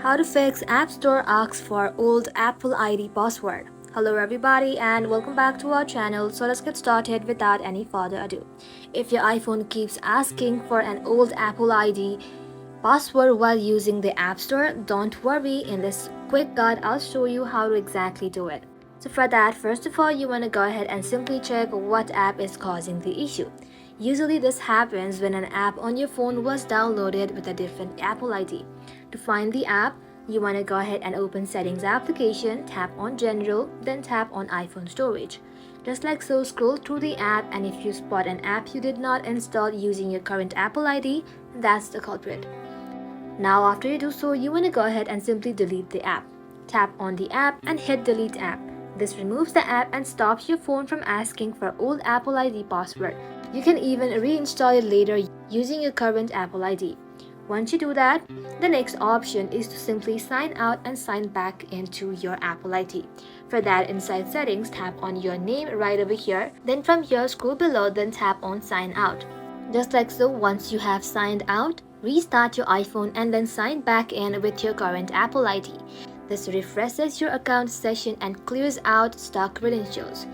How to fix App Store asks for old Apple ID password. Hello everybody and welcome back to our channel. So let's get started without any further ado. If your iPhone keeps asking for an old Apple ID password while using the App Store, don't worry. In this quick guide, I'll show you how to exactly do it. So for that, first of all, you want to go ahead and simply check what app is causing the issue. Usually this happens when an app on your phone was downloaded with a different Apple ID. To find the app, you want to go ahead and open Settings application, tap on General, then tap on iPhone Storage. Just like so, scroll through the app, and if you spot an app you did not install using your current Apple ID, that's the culprit. Now after you do so, you want to go ahead and simply delete the app. Tap on the app and hit delete app. This removes the app and stops your phone from asking for old Apple ID password. You can even reinstall it later using your current Apple ID. Once you do that, the next option is to simply sign out and sign back into your Apple ID. For that, inside settings, tap on your name right over here. Then from here, scroll below, then tap on sign out. Just like so, once you have signed out, restart your iPhone and then sign back in with your current Apple ID. This refreshes your account session and clears out stuck credentials.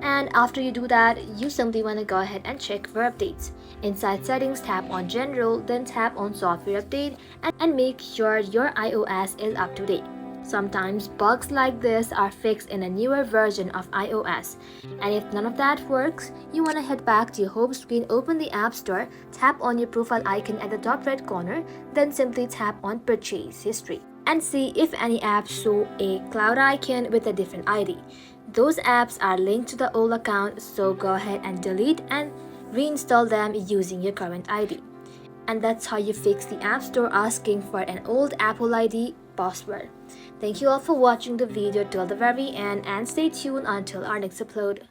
And after you do that, you simply want to go ahead and check for updates. Inside settings, tap on General, then tap on Software Update and make sure your iOS is up to date. Sometimes bugs like this are fixed in a newer version of iOS. And if none of that works, you want to head back to your home screen, open the App Store, tap on your profile icon at the top right corner, then simply tap on Purchase History and see if any apps show a cloud icon with a different ID. Those apps are linked to the old account, so go ahead and delete and reinstall them using your current ID. And that's how you fix the App Store asking for an old Apple ID password. Thank you all for watching the video till the very end, and stay tuned until our next upload.